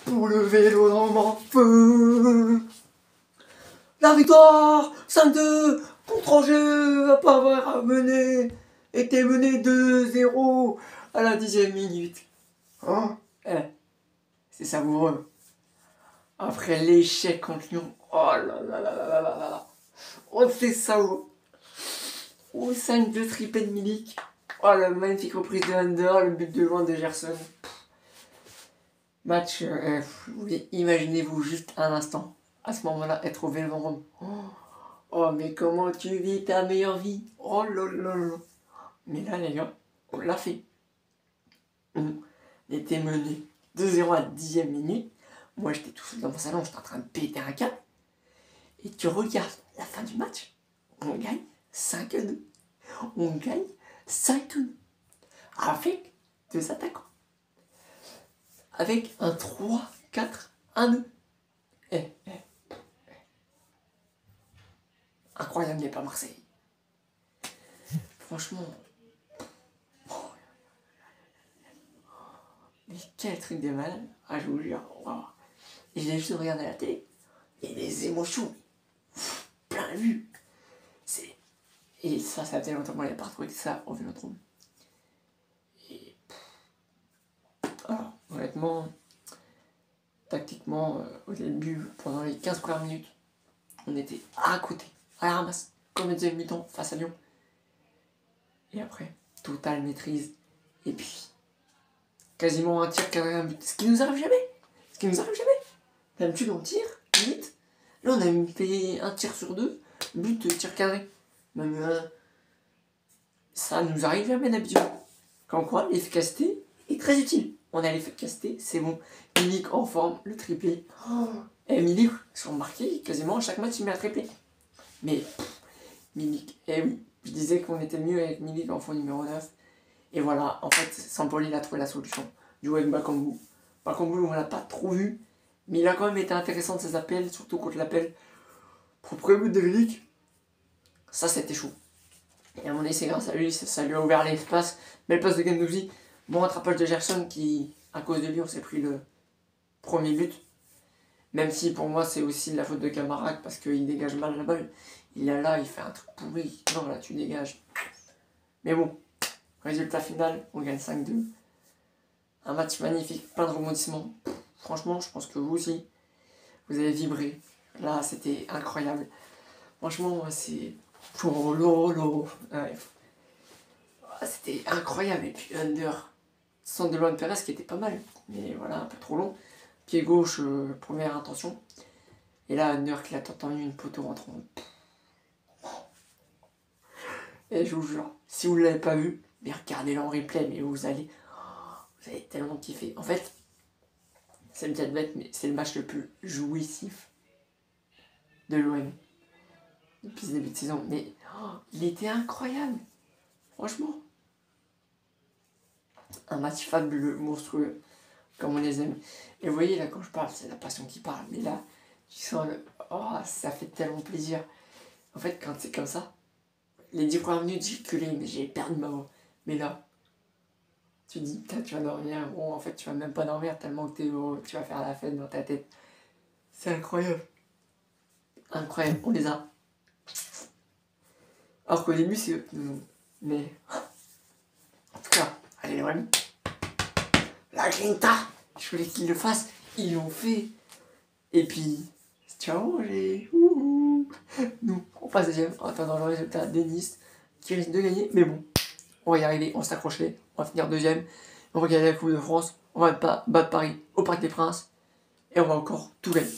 pour le vélo dans mon feu. La victoire 5-2 contre Angers après avoir été mené 2-0 à la 10e minute. Hein? C'est savoureux. Après l'échec contre Lyon, oh là là là là là là là. Oh, c'est savoureux. Oh, 5-2 triplé de Milik. Oh, la magnifique reprise de Under, le but de loin de Gerson. Match, imaginez-vous juste un instant, à ce moment-là, être au Vélodrome. Oh, mais comment tu vis ta meilleure vie? Oh là là là. Mais là, les gars, on l'a fait. On était mené 2-0 à la 10e minute. Moi, j'étais tout seul dans mon salon, j'étais en train de péter un câble. Et tu regardes la fin du match, on gagne 5-2. On gagne 5-2. Avec deux attaquants. Avec un 3-4-1-2. Incroyable, n'est pas Marseille. Franchement. Mais quel truc de malade. Ah, je vous jure. Wow. Et j'ai juste regardé la télé. Et les émotions. Plein de vue. Et ça fait longtemps qu'on n'avait pas retrouvé ça au Vélodrome. Et. Alors, honnêtement, tactiquement, au début, pendant les 15 premières minutes, on était à côté, à la ramasse, comme le deuxième mi-temps face à Lyon. Et après, totale maîtrise. Et puis, quasiment un tir, un but. Ce qui nous arrive jamais. D'habitude, on tire, limite. Là, on a fait un tir sur deux, but, tir cadré. Même, ça nous arrive jamais d'habitude. Comme quoi, l'efficacité est très utile. On a l'efficacité, c'est bon. Milik en forme, le triplé. Et Milik, sont marqués quasiment à chaque match, il met un triplé. Mais, Milik, oui, je disais qu'on était mieux avec Milik en fond numéro 9. Et voilà, en fait, Sampaoli a trouvé la solution. Jouer avec Bakambu. Bakambu, on l'a pas trop vu, mais il a quand même été intéressant de ses appels, surtout contre l'appel. Pour le premier but de Milik, ça c'était chaud. Et à mon avis, c'est grâce à lui, ça lui a ouvert l'espace. Belle passe de Guendouzi. Bon rattrapage de Gerson qui, à cause de lui, on s'est pris le premier but. Même si pour moi, c'est aussi de la faute de Camara parce qu'il dégage mal la balle. Il est là, il fait un truc pourri. Non, là, tu dégages. Mais bon, résultat final, on gagne 5-2. Un match magnifique, plein de rebondissements. Franchement, je pense que vous aussi, vous avez vibré. Là, c'était incroyable. Franchement, c'est... C'était incroyable. Et puis Under, centre de Luan Perez qui était pas mal. Mais voilà, un peu trop long. Pied gauche, première intention. Et là, Under qui a tendu une poteau rentrant. Et je vous jure, si vous ne l'avez pas vu, mais regardez-le en replay, mais vous allez tellement kiffer. En fait, c'est peut-être bête, mais c'est le match le plus jouissif de l'OM depuis le début de saison. Mais il était incroyable. Franchement. Un match fabuleux, monstrueux, comme on les aime. Et vous voyez, là, quand je parle, c'est la passion qui parle. Mais là, tu sens le... Oh, ça fait tellement plaisir. En fait, quand c'est comme ça, les 10 premières minutes, j'ai culé, mais j'ai perdu ma voix. Mais là, tu dis, putain, tu vas dormir. Bon, en fait, tu vas même pas dormir tellement que t'es heureux. Tu vas faire la fête dans ta tête. C'est incroyable. Incroyable, on les a. Alors qu'au début, c'est eux. Mais... En tout cas, allez, l'OM. La Grinta. Je voulais qu'ils le fassent. Ils l'ont fait. Et puis... Ciao, j'ai... Nous, on passe deuxième. En attendant le résultat des Nice, qui risque de gagner. Mais bon, on va y arriver, on s'accrocher. On va finir deuxième. On va gagner la Coupe de France. On va pas battre Paris au Parc des Princes. Et on va encore tout gagner.